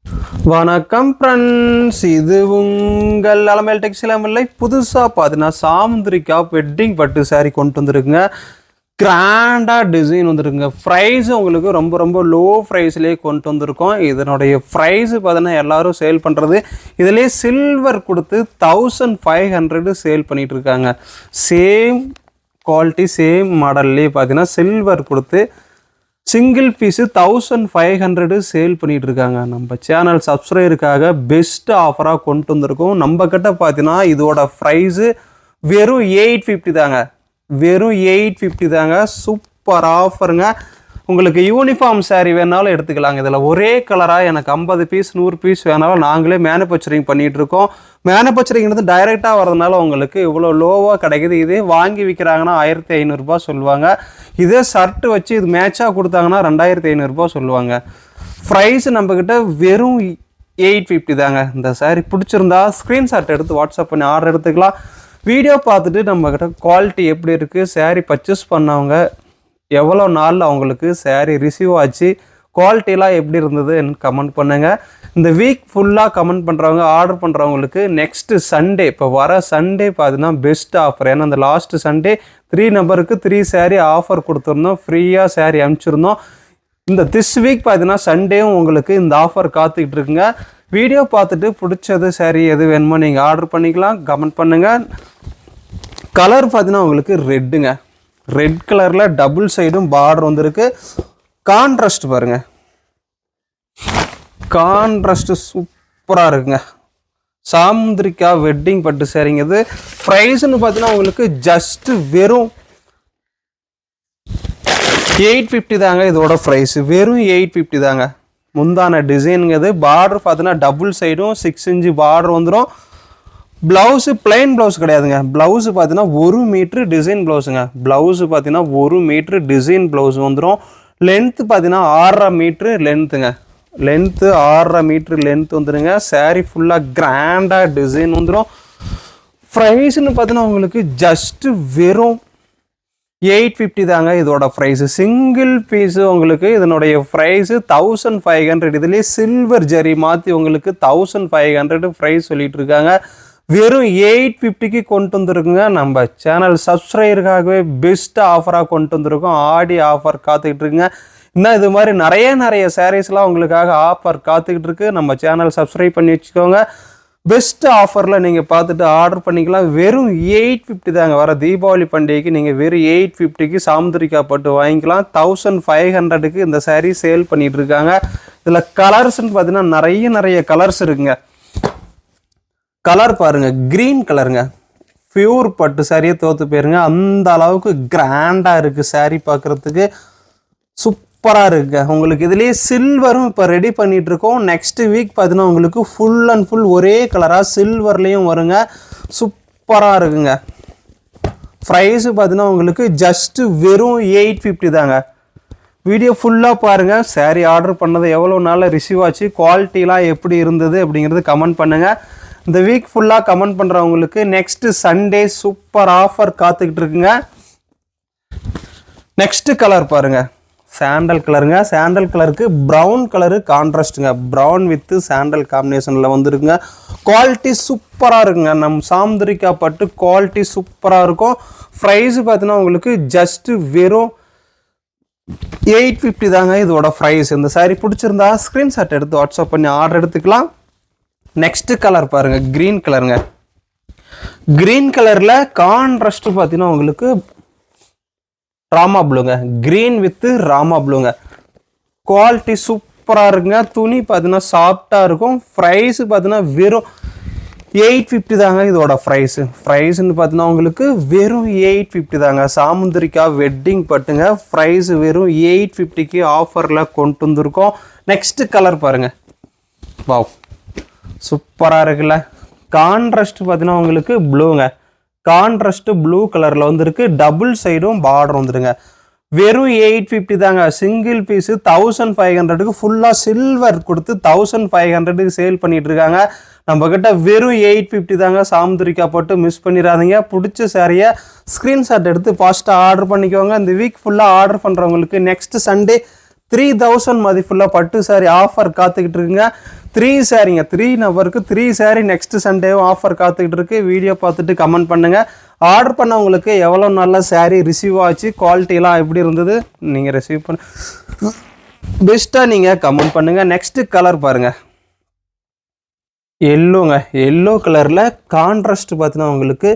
வணக்கம் ஃப்ரெண்ட்ஸ், இது உங்கள் அலமேல் டெக்ஸ்டைல். புதுசாக பார்த்தீங்கன்னா சாமுந்திரிக்கா வெட்டிங் பட்டு சாரீ கொண்டு வந்துருக்குங்க. கிராண்டாக டிசைன் வந்துருக்குங்க. ப்ரைஸ் உங்களுக்கு ரொம்ப ரொம்ப லோ ப்ரைஸ்லேயே கொண்டு வந்திருக்கோம். இதனுடைய ப்ரைஸ் பார்த்தீங்கன்னா எல்லோரும் சேல் பண்ணுறது இதிலே சில்வர் கொடுத்து 1500 சேல் பண்ணிகிட்டு இருக்காங்க. சேம் குவாலிட்டி சேம் மாடல்லே பார்த்தீங்கன்னா சில்வர் கொடுத்து சிங்கிள் பீஸு 1500 சேல் பண்ணிகிட்டு இருக்காங்க. நம்ம சேனல் சப்ஸ்கிரைபருக்காக பெஸ்ட் ஆஃபராக கொண்டு வந்திருக்கோம். நம்ம கிட்ட பார்த்தீங்கன்னா இதோட ப்ரைஸு வெறும் 850 தாங்க. வெறும் 850 தாங்க. சூப்பர் ஆஃபருங்க. உங்களுக்கு யூனிஃபார்ம் சாரீ வேணாலும் எடுத்துக்கலாங்க. இதில் ஒரே கலராக எனக்கு 50 பீஸ் 100 பீஸ் வேணாலும் நாங்களே மேனுஃபேக்சரிங் பண்ணிகிட்ருக்கோம். மேனுஃபேக்சரிங்கிறது டைரெக்டாக வரதுனால உங்களுக்கு இவ்வளோ லோவாக கிடைக்குது. இதே வாங்கி விற்கிறாங்கன்னா 1500 சொல்லுவாங்க. இதே ஷர்ட்டு வச்சு இது மேட்சாக கொடுத்தாங்கன்னா 2500 சொல்லுவாங்க. ப்ரைஸ் நம்மக்கிட்ட வெறும் 850 தாங்க. இந்த சாரீ பிடிச்சிருந்தா ஸ்க்ரீன்ஷாட் எடுத்து வாட்ஸ்அப் பண்ணி ஆர்டர் எடுத்துக்கலாம். வீடியோ பார்த்துட்டு நம்மக்கிட்ட குவாலிட்டி எப்படி இருக்குது, சாரீ பர்ச்சேஸ் பண்ணவங்க எவ்வளோ நாளில் அவங்களுக்கு சாரீ ரிசீவ் ஆச்சு, குவாலிட்டிலாம் எப்படி இருந்ததுன்னு கமெண்ட் பண்ணுங்கள். இந்த வீக் ஃபுல்லாக கமெண்ட் பண்ணுறவங்க ஆர்டர் பண்ணுறவங்களுக்கு நெக்ஸ்ட்டு சண்டே, இப்போ வர சண்டே பார்த்தீங்கன்னா பெஸ்ட் ஆஃபர். ஏன்னா அந்த லாஸ்ட்டு சண்டே 3 நம்பருக்கு 3 சாரீ ஆஃபர் கொடுத்துருந்தோம். ஃப்ரீயாக சாரீ அனுப்பிச்சிருந்தோம். இந்த திஸ் வீக் பார்த்தீங்கன்னா சண்டேவும் உங்களுக்கு இந்த ஆஃபர் காத்துக்கிட்டு இருக்குங்க. வீடியோ பார்த்துட்டு பிடிச்சது சாரீ எது வேணுமோ நீங்கள் ஆர்டர் பண்ணிக்கலாம். கமெண்ட் பண்ணுங்கள். கலர் பார்த்தீங்கன்னா உங்களுக்கு ரெட்டுங்க. ரெட் கலரில் டபுள் சைடும் பார்டர் வந்துருக்கு. கான்ட்ராஸ்ட் பாருங்கள், கான்ட்ராஸ்ட் சூப்பராக இருக்குங்க. சாமுந்திரிக்கா வெட்டிங் பட்டு சாரீங்க. இது ப்ரைஸ்ன்னு பார்த்தீங்கன்னா உங்களுக்கு ஜஸ்ட் வெறும் 850 தாங்க. இதோட ப்ரைஸ் வெறும் 850 தாங்க. முந்தான டிசைனுங்கிறது பார்டர் பார்த்தீங்கன்னா டபுள் சைடும் 6 இன்ச்சு பார்டர் வந்துடும். ப்ளவுஸு பிளைன் ப்ளவுஸ் கிடையாதுங்க. ப்ளவுஸு பார்த்தீங்கன்னா 1 மீட்ரு டிசைன் ப்ளவுஸுங்க. ப்ளவுஸு பார்த்தீங்கன்னா 1 மீட்ரு டிசைன் ப்ளவுஸ் வந்துடும். லென்த்து பார்த்தீங்கன்னா 6.5 மீட்ரு லென்த்துங்க. லென்த்து 6.5 மீட்ரு லென்த் வந்துடுங்க. சாரீ ஃபுல்லாக கிராண்டாக டிசைன் வந்துடும். ப்ரைஸ்ன்னு பார்த்தீங்கன்னா உங்களுக்கு ஜஸ்ட்டு வெறும் 850 தாங்க இதோட ப்ரைஸு. சிங்கிள் பீஸு உங்களுக்கு இதனுடைய ப்ரைஸு 1500. இதுலேயே சில்வர் ஜரி மாற்றி உங்களுக்கு 1500 ப்ரைஸ் சொல்லிட்டு இருக்காங்க. வெறும் 850க்கு கொண்டு வந்துருக்குங்க. நம்ம சேனல் சப்ஸ்கிரைபருக்காகவே பெஸ்ட் ஆஃபராக கொண்டு வந்திருக்கோம். ஆடி ஆஃபர் காத்துக்கிட்டு இருக்குங்க. இன்னும் இது மாதிரி நிறைய சாரீஸ்லாம் உங்களுக்காக ஆஃபர் காத்துக்கிட்டு இருக்கு. நம்ம சேனல் சப்ஸ்கிரைப் பண்ணி வச்சுக்கோங்க. பெஸ்ட் ஆஃபரில் நீங்கள் பார்த்துட்டு ஆர்டர் பண்ணிக்கலாம். வெறும் 850 தாங்க. வர தீபாவளி பண்டிகைக்கு நீங்கள் வெறும் 850க்கு சாமுந்திரிக்கா பட்டு வாங்கிக்கலாம். 1500க்கு இந்த சாரீ சேல் பண்ணிகிட்டு இருக்காங்க. இதில் கலர்ஸ்ன்னு பார்த்தீங்கன்னா நிறைய கலர்ஸ் இருக்குங்க. கலர் பாருங்க, கிரீன் கலருங்க. பியூர் பட்டு சாரியே தோற்று போயிருங்க. அந்த அளவுக்கு கிராண்டாக இருக்குது சாரீ. பார்க்குறதுக்கு சூப்பராக இருக்குங்க. உங்களுக்கு இதுலேயே சில்வரும் இப்போ ரெடி பண்ணிகிட்டு இருக்கோம். நெக்ஸ்ட் வீக் பார்த்தீங்கன்னா உங்களுக்கு ஃபுல் அண்ட் ஃபுல் ஒரே கலராக சில்வர்லேயும் வருங்க. சூப்பராக இருக்குங்க. ப்ரைஸு பார்த்தீங்கன்னா உங்களுக்கு ஜஸ்ட்டு வெறும் 850 தாங்க. வீடியோ ஃபுல்லாக பாருங்கள். சாரீ ஆர்டர் பண்ணது எவ்வளோ நாளில் ரிசீவ் ஆச்சு, குவாலிட்டிலாம் எப்படி இருந்தது அப்படிங்கிறது கமெண்ட் பண்ணுங்கள். இந்த வீக் ஃபுல்லாக கமெண்ட் பண்ணுறவங்களுக்கு நெக்ஸ்ட்டு சண்டே சூப்பர் ஆஃபர் காத்துக்கிட்டு இருக்குங்க. நெக்ஸ்ட்டு கலர் பாருங்கள், சாண்டல் கலருங்க. சாண்டல் கலருக்கு ப்ரௌன் கலரு கான்ட்ராஸ்ட்டுங்க. ப்ரௌன் வித்து சாண்டல் காம்பினேஷனில் வந்துருக்குங்க. குவாலிட்டி சூப்பராக இருக்குங்க. நம்ம சாமுந்திரிக்கா பட்டு குவாலிட்டி சூப்பராக இருக்கும். ப்ரைஸு பார்த்தீங்கன்னா உங்களுக்கு ஜஸ்ட்டு வெறும் 850 தாங்க இதோட ப்ரைஸ். இந்த சாரீ பிடிச்சிருந்தா ஸ்க்ரீன்ஷாட் எடுத்து வாட்ஸ்அப் பண்ணி ஆர்டர் எடுத்துக்கலாம். நெக்ஸ்ட் கலர் பாருங்க, கிரீன் கலருங்க. கிரீன் கலர்ல கான்ட்ராஸ்ட் பார்த்தீங்கன்னா உங்களுக்கு ராமா ப்ளூங்க. கிரீன் வித் ராமா ப்ளூங்க. குவாலிட்டி சூப்பராக இருக்குங்க. துணி பார்த்தீங்கன்னா சாஃப்டாக இருக்கும். ப்ரைஸு பார்த்தீங்கன்னா வெறும் 850 தாங்க இதோட ப்ரைஸு. ப்ரைஸ்ன்னு பார்த்தீங்கன்னா உங்களுக்கு வெறும் 850 தாங்க. சாமுந்திரிக்கா வெட்டிங் பட்டுங்க. ப்ரைஸு வெறும் 850க்கு ஆஃபரில் கொண்டு வந்திருக்கோம். நெக்ஸ்ட் கலர் பாருங்க, வாவ் சூப்பராக இருக்குல்ல. கான்ட்ராஸ்ட் பார்த்தீங்கன்னா உங்களுக்கு ப்ளூங்க. கான்ட்ராஸ்ட் ப்ளூ கலரில் வந்துருக்கு. டபுள் சைடும் பார்டர் வந்துடுங்க. வெறும் 850 தாங்க. சிங்கிள் பீஸு 1500க்கு ஃபுல்லாக சில்வர் கொடுத்து 1500க்கு சேல் பண்ணிட்டு இருக்காங்க. நம்ம கிட்ட வெறும் 850 தாங்க. சாமுந்திரிக்கா போட்டு மிஸ் பண்ணிடாதீங்க. பிடிச்ச சாரியை ஸ்க்ரீன்ஷாட் எடுத்து ஃபாஸ்ட்டாக ஆர்டர் பண்ணிக்கோங்க. இந்த வீக் ஃபுல்லாக ஆர்டர் பண்ணுறவங்களுக்கு நெக்ஸ்ட் சண்டே 3000 மதிப்புள்ள பட்டு சாரி ஆஃபர் காத்துக்கிட்டு இருக்குங்க. 3 சாரிங்க, 3 நபருக்கு 3 சாரி நெக்ஸ்ட் சண்டேவும் ஆஃபர் காத்துக்கிட்டு இருக்கு. வீடியோ பார்த்துட்டு கமெண்ட் பண்ணுங்க. ஆர்டர் பண்ணவங்களுக்கு எவ்வளோ நல்ல சாரி ரிசீவ் ஆச்சு, குவாலிட்டிலாம் எப்படி இருந்தது நீங்கள் ரிசீவ் பண்ண பெஸ்ட்டாக நீங்கள் கமெண்ட் பண்ணுங்க. நெக்ஸ்ட் கலர் பாருங்க, எல்லோங்க. எல்லோ கலரில் கான்ட்ராஸ்ட் பார்த்தீங்கன்னா உங்களுக்கு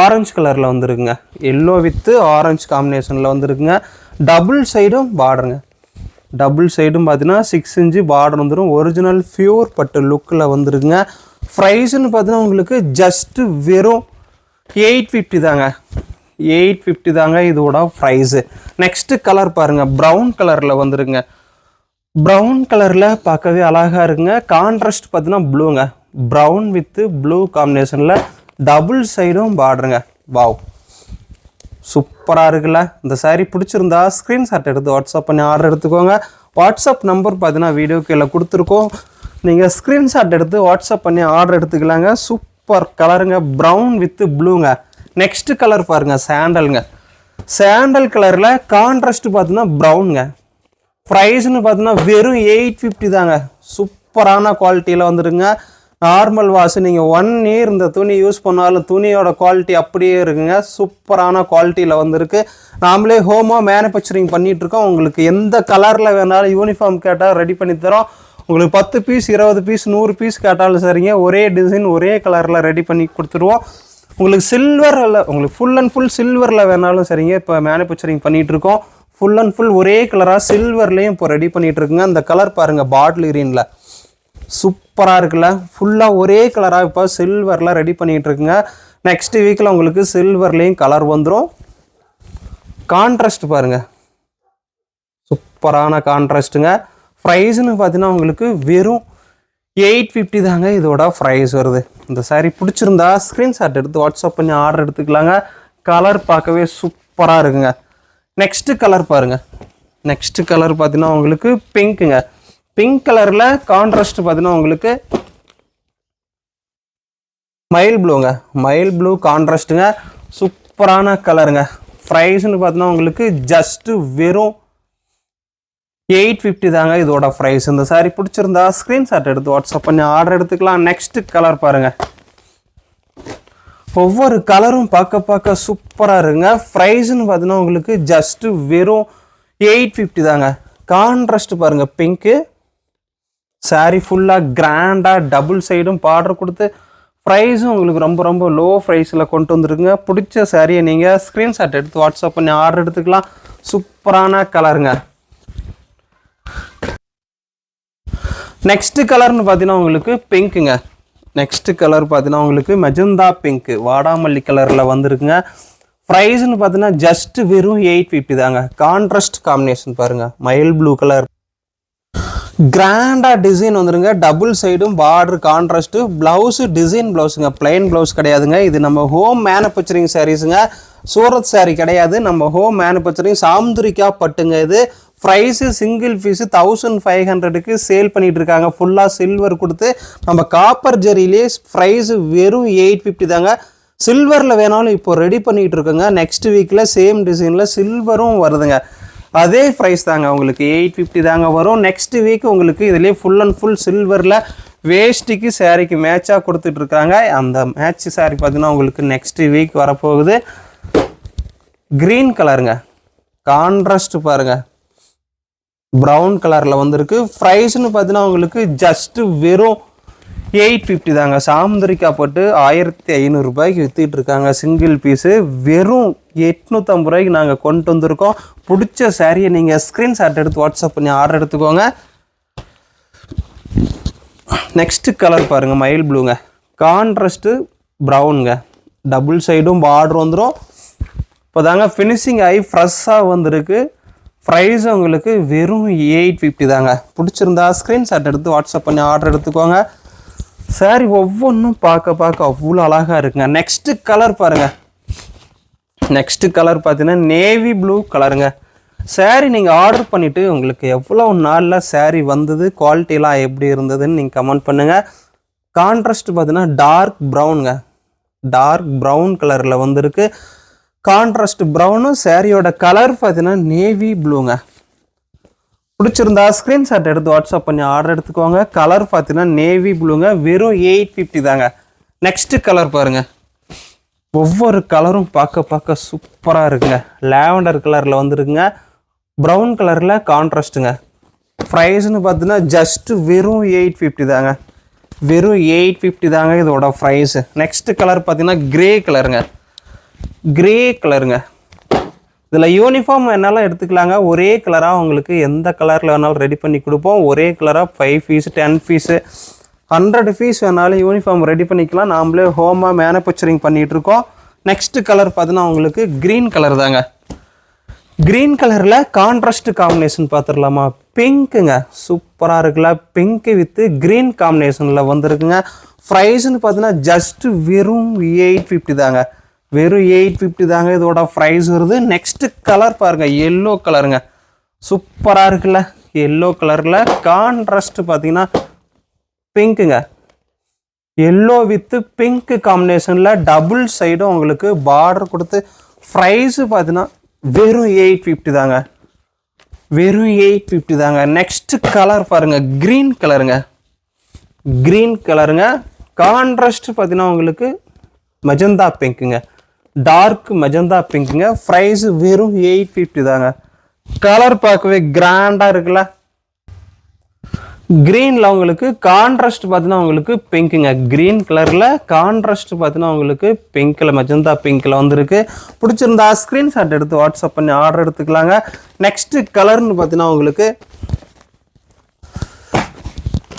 ஆரஞ்சு கலரில் வந்துருக்குங்க. எல்லோ வித்து ஆரஞ்சு காம்பினேஷனில் வந்துருக்குங்க. டபுள் சைடும் பார்டருங்க. டபுள் சைடும் பார்த்தீங்கன்னா 6 இன்ச்சு பார்டர் வந்துடும். ஒரிஜினல் பியூர் பட்டு லுக்கில் வந்துருக்குங்க. ப்ரைஸ்ன்னு பார்த்தீங்கன்னா உங்களுக்கு ஜஸ்ட்டு வெறும் 850 தாங்க. 850 தாங்க இதோட ப்ரைஸு. நெக்ஸ்ட்டு கலர் பாருங்கள், ப்ரௌன் கலரில் வந்துருங்க. ப்ரௌன் கலரில் பார்க்கவே அழகாக இருக்குங்க. கான்ட்ராஸ்ட் பார்த்தீங்கன்னா ப்ளூங்க. ப்ரௌன் வித்து ப்ளூ காம்பினேஷனில் டபுள் சைடும் பார்டருங்க. வாவ், சூப்பராக இருக்குல்ல. இந்த சாரீ பிடிச்சிருந்தா ஸ்க்ரீன்ஷாட் எடுத்து வாட்ஸ்அப் பண்ணி ஆர்டர் எடுத்துக்கோங்க. வாட்ஸ்அப் நம்பர் பார்த்தீங்கன்னா வீடியோ கீழே கொடுத்துருக்கோம். நீங்கள் ஸ்க்ரீன்ஷாட் எடுத்து வாட்ஸ்அப் பண்ணி ஆர்டர் எடுத்துக்கலாங்க. சூப்பர் கலருங்க, ப்ரௌன் வித்து ப்ளூங்க. நெக்ஸ்ட் கலர் பாருங்கள், சாண்டலுங்க. சாண்டல் கலரில் கான்ட்ராஸ்ட் பார்த்தீங்கன்னா ப்ரௌனுங்க. ப்ரைஸ்ன்னு பார்த்தீங்கன்னா வெறும் 850 தாங்க. சூப்பரான குவாலிட்டியில் வந்துருங்க. நார்மல் வாஷ் நீங்கள் 1 இயர் இந்த துணி யூஸ் பண்ணாலும் துணியோட குவாலிட்டி அப்படியே இருக்குங்க. சூப்பரான குவாலிட்டியில் வந்துருக்கு. நாமளே ஹோமாக மேனுஃபேக்சரிங் பண்ணிகிட்ருக்கோம். உங்களுக்கு எந்த கலரில் வேணாலும் யூனிஃபார்ம் கேட்டால் ரெடி பண்ணி தரோம். உங்களுக்கு 10 பீஸ் 20 பீஸ் 100 பீஸ் கேட்டாலும் சரிங்க, ஒரே டிசைன் ஒரே கலரில் ரெடி பண்ணி கொடுத்துருவோம். உங்களுக்கு சில்வரில், உங்களுக்கு ஃபுல் அண்ட் ஃபுல் சில்வரில் வேணாலும் சரிங்க. இப்போ மேனுஃபேக்சரிங் பண்ணிகிட்ருக்கோம். ஃபுல் அண்ட் ஃபுல் ஒரே கலராக சில்வர்லேயும் இப்போ ரெடி பண்ணிகிட்டு இருக்குங்க. அந்த கலர் பாருங்கள், பாட்டில் கிரீனில் சூப்பராக இருக்குல்ல. ஃபுல்லாக ஒரே கலராக இப்போ சில்வரில் ரெடி பண்ணிகிட்டு இருக்குங்க. நெக்ஸ்ட் வீக்கில் உங்களுக்கு சில்வர்லேயும் கலர் வந்துடும். கான்ட்ராஸ்ட் பாருங்கள், சூப்பரான கான்ட்ராஸ்ட்டுங்க. ப்ரைஸ்ன்னு பார்த்தீங்கன்னா உங்களுக்கு வெறும் 850 தாங்க இதோட ப்ரைஸ் வருது. இந்த சாரீ பிடிச்சிருந்தா ஸ்க்ரீன்ஷாட் எடுத்து வாட்ஸ்அப் பண்ணி ஆர்டர் எடுத்துக்கலாங்க. கலர் பார்க்கவே சூப்பராக இருக்குங்க. நெக்ஸ்ட் கலர் பாருங்கள். நெக்ஸ்ட் கலர் பார்த்தீங்கன்னா உங்களுக்கு பிங்க்குங்க. பிங்க் கலரில் கான்ட்ராஸ்ட் பார்த்தீங்கன்னா உங்களுக்கு மயில் ப்ளூங்க. மயில் ப்ளூ கான்ட்ராஸ்ட்டுங்க. சூப்பரான கலருங்க. ப்ரைஸ்ன்னு பார்த்தீங்கன்னா உங்களுக்கு ஜஸ்ட்டு வெறும் 850 தாங்க இதோட ப்ரைஸ். இந்த சாரீ பிடிச்சிருந்தா ஸ்க்ரீன்ஷாட் எடுத்து வாட்ஸ்அப் பண்ணி ஆர்டர் எடுத்துக்கலாம். நெக்ஸ்ட் கலர் பாருங்கள். ஒவ்வொரு கலரும் பார்க்க சூப்பராக இருக்குங்க. ப்ரைஸ்ன்னு பார்த்தீங்கன்னா உங்களுக்கு ஜஸ்ட்டு வெறும் 850 தாங்க. கான்ட்ராஸ்ட் பாருங்கள், பிங்க்கு. சாரீ ஃபுல்லாக கிராண்டாக டபுள் சைடும் பார்டர் கொடுத்து ப்ரைஸும் உங்களுக்கு ரொம்ப ரொம்ப லோ ப்ரைஸில் கொண்டு வந்துருக்குங்க. பிடிச்ச சாரியை நீங்கள் ஸ்க்ரீன்ஷாட் எடுத்து வாட்ஸ்அப் பண்ணி ஆர்டர் எடுத்துக்கலாம். சூப்பரான கலருங்க. நெக்ஸ்ட் கலர்னு பார்த்தீங்கன்னா உங்களுக்கு பிங்க்குங்க. நெக்ஸ்ட் கலர் பார்த்தீங்கன்னா உங்களுக்கு மெஜந்தா பிங்க்கு, வாடாமல்லி கலரில் வந்துருக்குங்க. ப்ரைஸ்ன்னு பார்த்தீங்கன்னா ஜஸ்ட் வெறும் 850 தாங்க. கான்ட்ராஸ்ட் காம்பினேஷன் பாருங்கள், மயில் ப்ளூ கலர். கிராண்டாக டிசைன் வந்துருங்க. டபுள் சைடும் பார்டர் கான்ட்ராஸ்ட்டு. ப்ளவுஸு டிசைன் ப்ளவுஸுங்க, பிளைன் ப்ளவுஸ் கிடையாதுங்க. இது நம்ம ஹோம் மேனுஃபேக்சரிங் சாரீஸுங்க, சூரத் சாரீ கிடையாது. நம்ம ஹோம் மேனுஃபேக்சரிங் சாம்துரிக்கா பட்டுங்க. இது ப்ரைஸு சிங்கிள் பீஸு 1500க்கு சேல் பண்ணிகிட்டு இருக்காங்க. ஃபுல்லாக சில்வர் கொடுத்து நம்ம காப்பர் ஜரியிலே ப்ரைஸு வெறும் 850 தாங்க. சில்வரில் வேணாலும் இப்போ ரெடி பண்ணிகிட்டு இருக்கோங்க. நெக்ஸ்ட் வீக்கில் சேம் டிசைனில் சில்வரும் வருதுங்க. அதே ப்ரைஸ் தாங்க, உங்களுக்கு 850 தாங்க வரும். நெக்ஸ்ட் வீக் உங்களுக்கு இதுலேயே ஃபுல் அண்ட் ஃபுல் சில்வரில் வேஷ்டிக்கு சாரீக்கு மேட்சாக கொடுத்துட்ருக்காங்க. அந்த மேட்ச் சாரீ பார்த்தீங்கன்னா உங்களுக்கு நெக்ஸ்ட் வீக் வரப்போகுது. க்ரீன் கலருங்க. கான்ட்ராஸ்ட் பாருங்கள், ப்ரௌன் கலரில் வந்திருக்கு. ப்ரைஸ்ன்னு பார்த்தீங்கன்னா உங்களுக்கு ஜஸ்ட்டு வெறும் 850 தாங்க. சாமுந்திரிக்கா போட்டு 1500 ரூபாய்க்கு விற்றுட்டு இருக்காங்க சிங்கிள் பீஸு. வெறும் 850 ரூபாய்க்கு நாங்கள் கொண்டு வந்திருக்கோம். பிடிச்ச சாரியை நீங்கள் ஸ்க்ரீன்ஷாட் எடுத்து வாட்ஸ்அப் பண்ணி ஆர்டர் எடுத்துக்கோங்க. நெக்ஸ்ட் கலர் பாருங்கள், மயில் ப்ளூங்க. கான்ட்ராஸ்ட்டு ப்ரௌனுங்க. டபுள் சைடும் பார்டர் வந்துடும். இப்போ தாங்க ஃபினிஷிங் ஆகி ஃப்ரெஷ்ஷாக வந்திருக்கு. ப்ரைஸ் உங்களுக்கு வெறும் 850 தாங்க. பிடிச்சிருந்தா ஸ்க்ரீன்ஷாட் எடுத்து வாட்ஸ்அப் பண்ணி ஆர்டர் எடுத்துக்கோங்க. சாரி ஒவ்வொன்றும் பார்க்க அவ்வளோ அழகாக இருக்குங்க. நெக்ஸ்ட்டு கலர் பாருங்கள். நெக்ஸ்ட்டு கலர் பார்த்தீங்கன்னா நேவி ப்ளூ கலருங்க. சாரி நீங்கள் ஆர்டர் பண்ணிவிட்டு உங்களுக்கு எவ்வளோ நாளில் சாரி வந்தது, குவாலிட்டிலாம் எப்படி இருந்ததுன்னு நீங்கள் கமெண்ட் பண்ணுங்கள். கான்ட்ராஸ்ட் பார்த்தீங்கன்னா டார்க் ப்ரௌனுங்க. டார்க் ப்ரௌன் கலரில் வந்திருக்கு. கான்ட்ராஸ்ட் ப்ரௌனும் சாரியோட கலர் பார்த்தீங்கன்னா நேவி ப்ளூங்க. பிடிச்சிருந்தா ஸ்க்ரீன்ஷாட் எடுத்து வாட்ஸ்அப் பண்ணி ஆர்டர் எடுத்துக்கோங்க. கலர் பார்த்தீங்கன்னா நேவி ப்ளூங்க, வெறும் 850 தாங்க. நெக்ஸ்ட் கலர் பாருங்க, ஒவ்வொரு கலரும் பார்க்க சூப்பராக இருக்குங்க. லாவெண்டர் கலரில் வந்துருக்குங்க, ப்ரௌன் கலரில் கான்ட்ராஸ்ட்டுங்க. ப்ரைஸ்னு பார்த்தீங்கன்னா ஜஸ்ட் வெறும் 850 தாங்க. வெறும் 850 தாங்க இதோட ப்ரைஸு. நெக்ஸ்ட் கலர் பார்த்தீங்கன்னா கிரே கலருங்க. கிரே கலருங்க. இதில் யூனிஃபார்ம் என்னாலும் எடுத்துக்கலாங்க. ஒரே கலராக உங்களுக்கு எந்த கலரில் வேணாலும் ரெடி பண்ணி கொடுப்போம். ஒரே கலராக 5 பீஸு 10 பீஸு 100 பீஸ் வேணாலும் யூனிஃபார்ம் ரெடி பண்ணிக்கலாம். நாமளே ஹோமாக மேனுஃபேக்சரிங் பண்ணிகிட்ருக்கோம். நெக்ஸ்ட்டு கலர் பார்த்தீங்கன்னா உங்களுக்கு க்ரீன் கலர் தாங்க. க்ரீன் கலரில் கான்ட்ராஸ்ட் காம்பினேஷன் பார்த்துடலாமா? பிங்க்குங்க, சூப்பராக இருக்குல்ல. பிங்க்கு வித்து க்ரீன் காம்பினேஷனில் வந்துருக்குங்க. ப்ரைஸ்ன்னு பார்த்தீங்கன்னா ஜஸ்ட்டு வெறும் 850 தாங்க. வெறும் 850 தாங்க இதோட ப்ரைஸ் வருது. நெக்ஸ்ட் கலர் பாருங்க, எல்லோ கலருங்க, சூப்பராக இருக்குல்ல. எல்லோ கலரில் கான்ட்ராஸ்ட் பார்த்தீங்கன்னா பிங்க்குங்க. எல்லோ வித்து பிங்க் காம்பினேஷனில் டபுள் சைடும் உங்களுக்கு பார்டர் கொடுத்து ப்ரைஸு பார்த்தீங்கன்னா வெறும் 850 தாங்க. வெறும் 850 தாங்க. நெக்ஸ்ட் கலர் பாருங்க, க்ரீன் கலருங்க. க்ரீன் கலருங்க, கான்ட்ராஸ்ட் பார்த்தீங்கன்னா உங்களுக்கு மெஜந்தா பிங்க்குங்க, டார்க் மெஜந்தா பிங்க்குங்க. ப்ரைஸ் வெறும் 850 தாங்க. கலர் பார்க்கவே கிராண்டாக இருக்குல்ல. க்ரீனில் உங்களுக்கு கான்ட்ராஸ்ட் பார்த்தீங்கன்னா உங்களுக்கு பிங்க்குங்க. க்ரீன் கலரில் கான்ட்ராஸ்ட் பார்த்தீங்கன்னா உங்களுக்கு பிங்க்கில் மெஜந்தா பிங்க்கில் வந்துருக்கு. பிடிச்சிருந்தா ஸ்க்ரீன்ஷாட் எடுத்து வாட்ஸ்அப் பண்ணி ஆர்டர் எடுத்துக்கலாங்க. நெக்ஸ்ட்டு கலர்னு பார்த்தீங்கன்னா உங்களுக்கு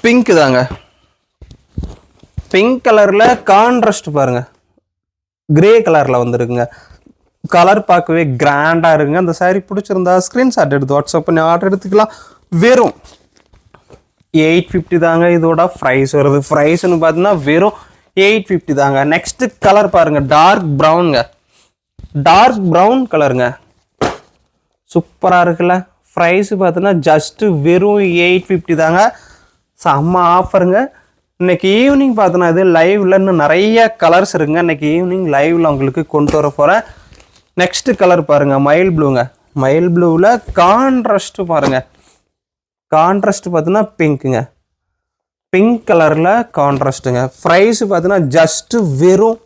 பிங்க் தாங்க. பிங்க் கலரில் கான்ட்ராஸ்ட் பாருங்கள் கிரே கலரில் வந்துருக்குங்க. கலர் பார்க்கவே கிராண்டாக இருக்குங்க. அந்த சாரீ பிடிச்சிருந்தா ஸ்க்ரீன்ஷாட் எடுத்து வாட்ஸ்அப் பண்ணி ஆர்டர் எடுத்துக்கலாம். வெறும் 850 தாங்க இதோட ப்ரைஸ் வருது. ப்ரைஸ்னு பார்த்தீங்கன்னா வெறும் 850 தாங்க. நெக்ஸ்ட் கலர் பாருங்க, டார்க் ப்ரௌனுங்க. டார்க் ப்ரௌன் கலருங்க, சூப்பராக இருக்குல்ல. ப்ரைஸ் பார்த்தீங்கன்னா ஜஸ்ட் வெறும் 850 தாங்க. செம்ம ஆஃபருங்க. இன்னைக்கு ஈவினிங் பார்த்தோன்னா இது லைவ்ல இன்னும் நிறைய கலர்ஸ் இருக்குங்க. இன்னைக்கு ஈவினிங் லைவ்ல உங்களுக்கு கொண்டு வர போகிறேன். நெக்ஸ்ட் கலர் பாருங்க, மயில் ப்ளூங்க. மயில் ப்ளூவில் கான்ட்ராஸ்ட் பாருங்க, கான்ட்ராஸ்ட் பார்த்தீங்கன்னா பிங்க்குங்க. பிங்க் கலரில் கான்ட்ராஸ்ட்டுங்க. ப்ரைஸ் பார்த்தீங்கன்னா ஜஸ்ட் வெறும்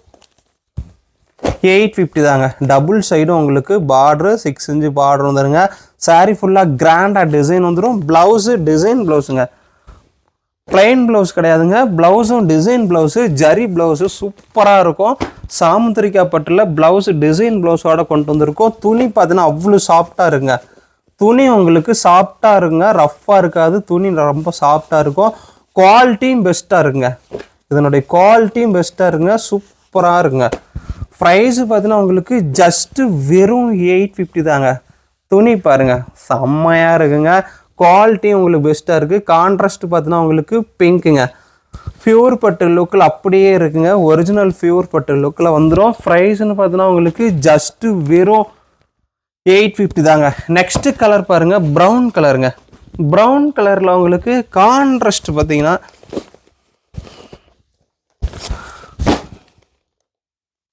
850 தாங்க. டபுள் சைடும் உங்களுக்கு பார்டரு 6 இன்ச்சு பார்டர் வந்துடுங்க. சாரீ ஃபுல்லாக கிராண்டாக டிசைன் வந்துடும். ப்ளவுஸு டிசைன் ப்ளவுஸுங்க, பிளைன் ப்ளவுஸ் கிடையாதுங்க. ப்ளவுஸும் டிசைன் ப்ளவுஸு, ஜரி ப்ளவுஸு சூப்பராக இருக்கும். சாமுத்திரிக்கா பட்டில் ப்ளவுஸு டிசைன் ப்ளவுஸோட கொண்டு வந்திருக்கோம். துணி பார்த்தீங்கன்னா அவ்வளோ சாஃப்டாக இருக்குங்க. துணி உங்களுக்கு சாஃப்டாக இருக்குங்க, ரஃப்பாக இருக்காது. துணி ரொம்ப சாஃப்டாக இருக்கும். குவாலிட்டியும் பெஸ்ட்டாக இருக்குங்க. இதனுடைய குவாலிட்டியும் பெஸ்ட்டாக இருக்குங்க, சூப்பராக இருக்குங்க. ப்ரைஸு பார்த்தீங்கன்னா உங்களுக்கு ஜஸ்ட்டு வெறும் 850 தாங்க. துணி பாருங்கள் செம்மையாக இருக்குங்க. குவாலிட்டி உங்களுக்கு பெஸ்ட்டாக இருக்குது. கான்ட்ராஸ்ட் பார்த்தீங்கன்னா உங்களுக்கு பிங்க்குங்க. பியூர் பட்டு லுக்கில் அப்படியே இருக்குங்க. ஒரிஜினல் பியூர் பட்டு லுக்கில் வந்துடும். ப்ரைஸ்ன்னு பார்த்தீங்கன்னா உங்களுக்கு ஜஸ்ட்டு வெறும் 850 தாங்க. நெக்ஸ்ட் கலர் பாருங்கள், ப்ரௌன் கலருங்க. ப்ரௌன் கலரில் உங்களுக்கு கான்ட்ராஸ்ட் பார்த்தீங்கன்னா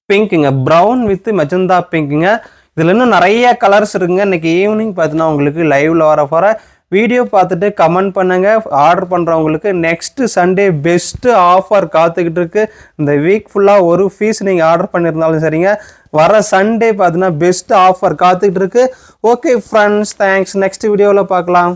பிங்க்குங்க. ப்ரௌன் வித் மெஜந்தா பிங்க்குங்க. இதில் இன்னும் நிறைய கலர்ஸ் இருக்குங்க. இன்றைக்கி ஈவினிங் பார்த்தீங்கன்னா உங்களுக்கு லைவில் வர போகிற வீடியோ பார்த்துட்டு கமெண்ட் பண்ணுங்கள். ஆர்டர் பண்ணுறவங்களுக்கு நெக்ஸ்ட்டு சண்டே பெஸ்ட்டு ஆஃபர் காத்துக்கிட்டு இருக்கு. இந்த வீக் ஃபுல்லாக ஒரு பீஸ் நீங்கள் ஆர்டர் பண்ணியிருந்தாலும் சரிங்க, வர சண்டே பார்த்தீங்கன்னா பெஸ்ட்டு ஆஃபர் காத்துக்கிட்டு இருக்கு. Okay friends, thanks. நெக்ஸ்ட் வீடியோவில் பார்க்கலாம்.